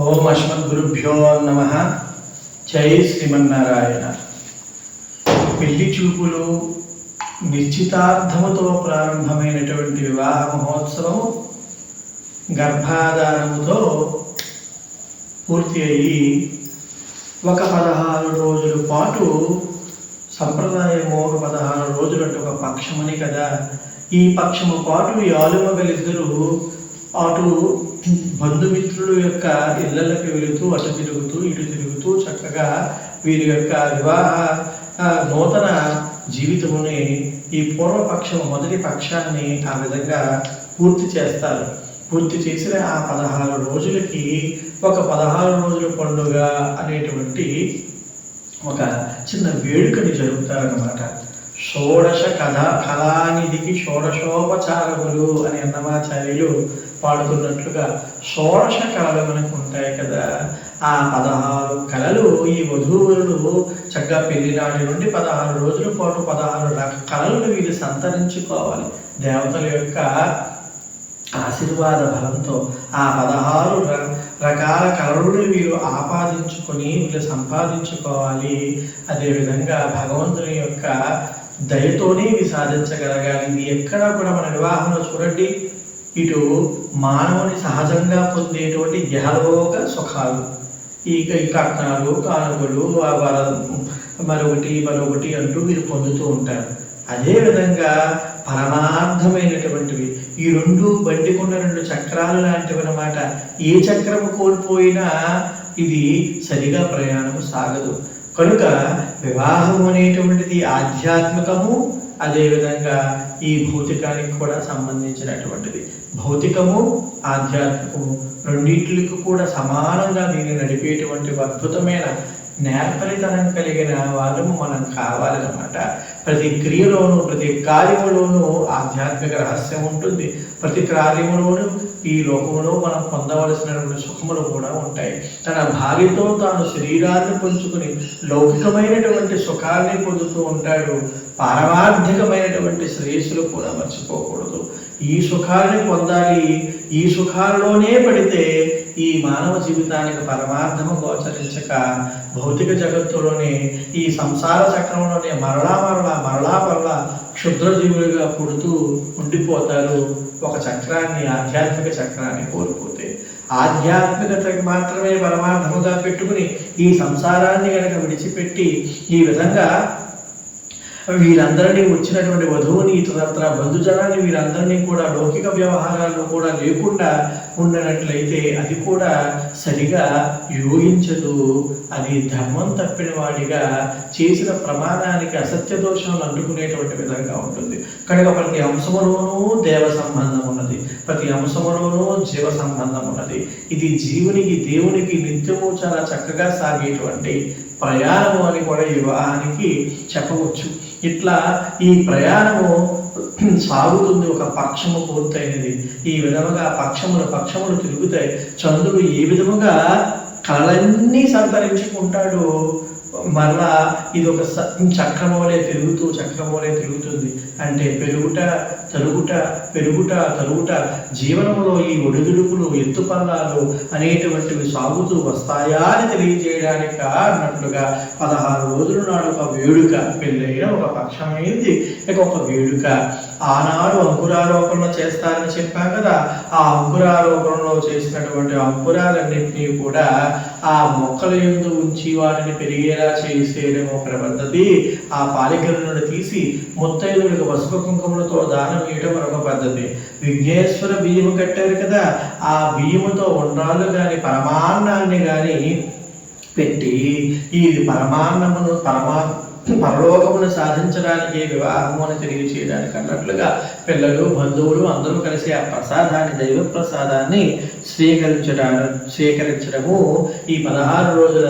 ఓం అస్మద్గురుభ్యో నమః. జై శ్రీమన్నారాయణ. పెళ్లి చూపులు నిశ్చితార్థముతో ప్రారంభమైనటువంటి వివాహ మహోత్సవము గర్భాధారముతో పూర్తి అయ్యి ఒక 16 రోజుల పాటు సంప్రదాయము 16 రోజులు అంటే ఒక పక్షమని కదా. ఈ పక్షము పాటు ఈ ఆలుమగలిద్దరూ అటు బంధుమిత్రుల యొక్క ఇళ్లకి వెళుతూ అటు తిరుగుతూ ఇటు తిరుగుతూ చక్కగా వీరి యొక్క వివాహ నూతన జీవితముని ఈ పూర్వపక్షము మొదటి పక్షాన్ని ఆ విధంగా పూర్తి చేస్తారు. పూర్తి చేసిన ఆ 16 రోజులకి ఒక 16 రోజుల పండుగ అనేటువంటి ఒక చిన్న వేడుకని జరుపుతారనమాట. షోడశ కళానిధికి షోడశోపచారములు అని అన్నమాచార్యులు పాడుతున్నట్లుగా షోడశ కళలు మనకు ఉంటాయి కదా. ఆ 16 కళలు ఈ వధూవరులు చక్కగా పెళ్లి నాటి నుండి 16 రోజుల పాటు 16 కళలను వీరు సంతరించుకోవాలి. దేవతల యొక్క ఆశీర్వాద బలంతో ఆ 16 రకాల కళలను వీరు ఆపాదించుకొని వీళ్ళు సంపాదించుకోవాలి. అదేవిధంగా భగవంతుని యొక్క దయతోనే ఇవి సాధించగలగాలి. ఇది ఎక్కడా కూడా మన వివాహంలో చూడండి, ఇటు మానవుని సహజంగా పొందేటువంటి ఇహలోక సుఖాలు, ఈ కట్నాలు కానుకలు మరొకటి అంటూ వీరు పొందుతూ ఉంటారు. అదేవిధంగా పరమార్థమైనటువంటివి ఈ రెండు బండికున్న 2 చక్రాలు లాంటివి అన్నమాట. ఏ చక్రము కోల్పోయినా ఇది సరిగా ప్రయాణం సాగదు. కనుక వివాహం అనేటువంటిది ఆధ్యాత్మికము, అదేవిధంగా ఈ భౌతికానికి కూడా సంబంధించినటువంటిది. భౌతికము ఆధ్యాత్మికము రెండింటికి కూడా సమానంగా దీన్ని నడిపేటువంటి అద్భుతమైన నేర్పరితనం కలిగిన వాళ్ళము మనం కావాలన్నమాట. ప్రతి క్రియలోనూ ప్రతి కార్యములోనూ ఆధ్యాత్మిక రహస్యం ఉంటుంది. ప్రతి కార్యములోనూ ఈ లోకంలో మనం పొందవలసినటువంటి సుఖములు కూడా ఉంటాయి. తన భార్యతో తాను శరీరాన్ని పంచుకుని లౌకికమైనటువంటి సుఖాన్ని పొందుతూ ఉంటాడు. పారమార్థికమైనటువంటి శ్రేయస్సులు కూడా మర్చిపోకూడదు. ఈ సుఖాన్ని పొందాలి. ఈ సుఖాల్లోనే పడితే ఈ మానవ జీవితానికి పరమార్థము గోచరించక భౌతిక జగత్తులోనే ఈ సంసార చక్రంలోనే మరలా క్షుద్రజీవులుగా పుడుతూ ఉండిపోతారు. ఒక చక్రాన్ని, ఆధ్యాత్మిక చక్రాన్ని కోల్పోతే ఆధ్యాత్మికతకి మాత్రమే పరమార్థముగా పెట్టుకుని ఈ సంసారాన్ని కనుక విడిచిపెట్టి ఈ విధంగా వీరందరినీ వచ్చినటువంటి వధువుని ఇతరత్ర బంధుజనాన్ని వీరందరినీ కూడా లౌకిక వ్యవహారాల్లో కూడా లేకుండా ఉండనట్లయితే అది కూడా సరిగా యోగించదు. అది ధర్మం తప్పిన వాడిగా చేసిన ప్రమాదానికి అసత్య దోషాలు అంటుకునేటువంటి విధంగా ఉంటుంది. కనుక ప్రతి అంశములోనూ దేవ సంబంధం ఉన్నది, ప్రతి అంశములోనూ జీవ సంబంధం ఉన్నది. ఇది జీవునికి దేవునికి నిత్యము చాలా చక్కగా సాగేటువంటి ప్రయాణము అని కూడా వివాహానికి చెప్పవచ్చు. ఇట్లా ఈ ప్రయాణము సాగుతుంది. ఒక పక్షము పూర్తయినది. ఈ విధముగా పక్షములు తిరుగుతాయి. చంద్రుడు ఏ విధముగా కళలన్నీ సంతరించుకుంటాడు, మరలా ఇది ఒక చక్రమోలే తిరుగుతుంది. అంటే పెరుగుట జీవనంలో ఈ ఒడిదుడుకులు ఎత్తుపల్లాలు అనేటువంటివి సాగుతూ వస్తాయా అని తెలియజేయడానికి అన్నట్లుగా 16 రోజుల నాడు ఒక వేడుక, పెళ్ళైన ఒక పక్షమైంది ఇక ఒక వేడుక. ఆనాడు అంకురారోపణ చేస్తారని చెప్పాం కదా. ఆ అంకురారోపణలో చేసినటువంటి అంకురాలన్నింటినీ కూడా ఆ మొక్కల యందు ఉంచి వాటిని పెరిగేలా చేసేయడం ఒక పద్ధతి. ఆ పాలికలను తీసి ముత్తైదులకు పసుపు కుంకుమలతో దానం వేయడం మరొక పద్ధతి. విఘ్నేశ్వర బియ్యము కట్టారు కదా, ఆ బియ్యముతో ఉండ్రాళ్ళు కానీ పరమాన్నాన్ని కానీ పెట్టి ఈ పరలోకమును సాధించడానికి వివాహము అని తెలియచేయడానికి అన్నట్లుగా పిల్లలు బంధువులు అందరూ కలిసి ఆ ప్రసాదాన్ని, దైవ ప్రసాదాన్ని స్వీకరించడము ఈ 16 రోజుల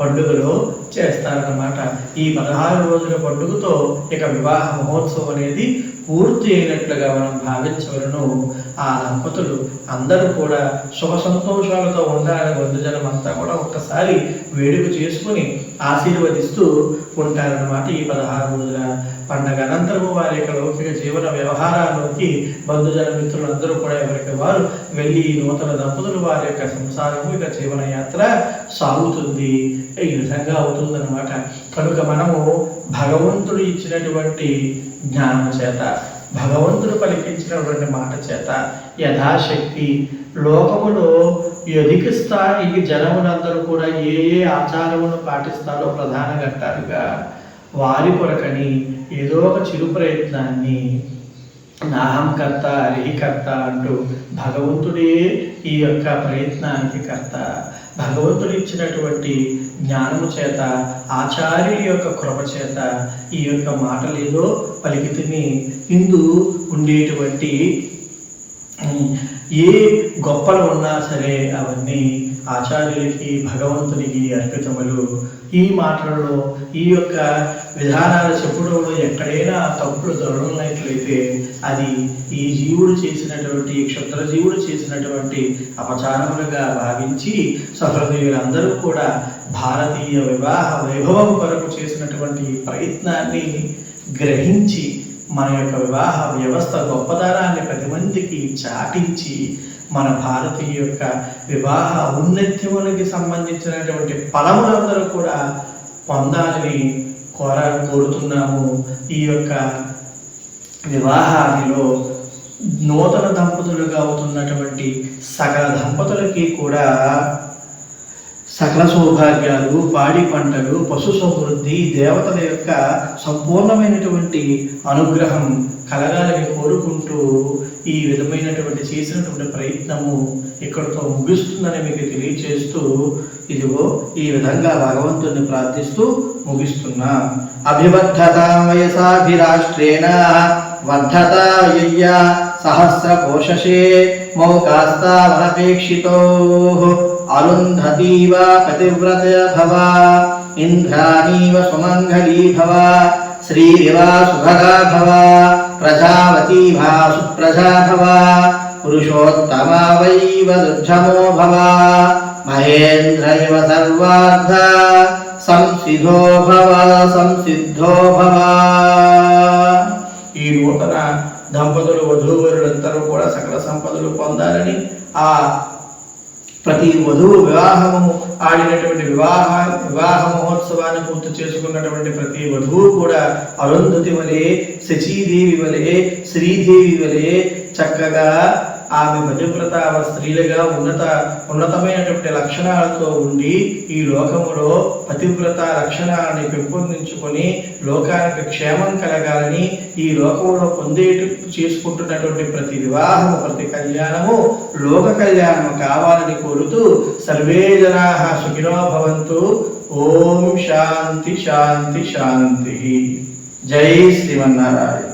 పండుగలో చేస్తారన్నమాట. ఈ 16 రోజుల పండుగతో ఇక వివాహ మహోత్సవం అనేది పూర్తి అయినట్లుగా మనం భావించవలను. ఆ దంపతులు అందరూ కూడా సుఖ సంతోషాలతో ఉండాలని బంధుజనం అంతా కూడా ఒక్కసారి వేడుక చేసుకుని ఆశీర్వదిస్తూ ఉంటారన్నమాట. ఈ 16 రోజుల పండగ అనంతరము వారి యొక్క లౌకిక జీవన వ్యవహారాల్లోకి బంధుజన మిత్రులందరూ కూడా ఎవరికి వారు వెళ్ళి నూతన దంపతులు వారి యొక్క సంసారము ఇక జీవనయాత్ర సాగుతుంది. ఈ విధంగా అవుతుందన్నమాట. కనుక మనము భగవంతుడు ఇచ్చినటువంటి జ్ఞానం చేత, భగవంతుడు పలికించినటువంటి మాట చేత యథాశక్తి లోకములో అధిక స్థాయికి జనములందరూ కూడా ఏ ఏ ఆచారమును పాటిస్తారో ప్రధాన ఘట్టాలుగా వారి కొరకని ఏదో ఒక చిరు ప్రయత్నాన్ని నాహంకర్త హరికర్త అంటూ భగవంతుడే ఈ యొక్క ప్రయత్నానికి కర్త. భగవంతుడు ఇచ్చినటువంటి జ్ఞానము చేత, ఆచార్యుల యొక్క కృప చేత ఈ యొక్క మాటలేదో పలికితిని ఇందు ఉండేటువంటి ఏ గొప్పలు ఉన్నా సరే అవన్నీ ఆచార్యులకి భగవంతునికి అర్పితములు. ఈ మాటలలో ఈ యొక్క విధానాల చెప్పుడంలో ఎక్కడైనా తప్పులు దొరకనట్లయితే అది ఈ జీవుడు చేసినటువంటి క్షుద్ర జీవుడు చేసినటువంటి అపచారములుగా భావించి సహృదయులందరూ కూడా భారతీయ వివాహ వైభవం కొరకు చేసినటువంటి ప్రయత్నాన్ని గ్రహించి మన యొక్క వివాహ వ్యవస్థ గొప్పదనాన్ని 10 మందికి చాటించి మన భారతీయ యొక్క వివాహ ఔన్నత్యములకి సంబంధించినటువంటి ఫలములందరూ కూడా పొందాలని కోరుతున్నాము. ఈ యొక్క వివాహాదిలో నూతన దంపతులుగా అవుతున్నటువంటి సకల దంపతులకి కూడా సకల సౌభాగ్యాలు, పాడి పంటలు, పశు సమృద్ధి, దేవతల యొక్క సంపూర్ణమైనటువంటి అనుగ్రహం కలగాలని కోరుకుంటూ ఈ విధమైనటువంటి చేసినటువంటి ప్రయత్నము ఇక్కడితో ముగిస్తుందని మీకు తెలియచేస్తూ ఇదిగో ఈ విధంగా భగవంతుని ప్రార్థిస్తూ ముగిస్తున్నా. అభివర్ధత వయసాభిరాష్ట్రేణ వర్ధత యయ్య సహస్రకోశే మౌకాస్తావనపేక్షితో అరుంధతీవ పతివ్రత భవ ఇంద్రాణీవ సుమంగళీ భవ శ్రీరివా సుభగా భవ ప్రజావతీ భా సుప్రజా భవ పురుషోత్తమా వైవ దుర్జమో భవ మహేంద్ర ఇవ సర్వార్థ సంసిద్ధో భవ. ఈ నూతన దంపతులు వధూవరులందరూ కూడా సకల సంపదలు పొందాలని, ఆ ప్రతి వధువు వివాహము ఆడినటువంటి వివాహ మహోత్సవాన్ని పూర్తి చేసుకున్నటువంటి ప్రతి వధువు కూడా అరుంధతి వలె, శచీదేవి వలె, శ్రీదేవి వలె చక్కగా ఆమె భజప్రత స్త్రీలుగా ఉన్నతమైనటువంటి లక్షణాలతో ఉండి ఈ లోకములో పతివ్రత లక్షణాలని పెంపొందించుకొని లోకానికి క్షేమం కలగాలని, ఈ లోకంలో చేసుకుంటున్నటువంటి ప్రతి వివాహము, ప్రతి కళ్యాణము లోక కళ్యాణము కావాలని కోరుతూ సర్వే జనాః సుఖినో భవంతు. ఓం శాంతి శాంతి శాంతి. జై శ్రీమన్నారాయణ.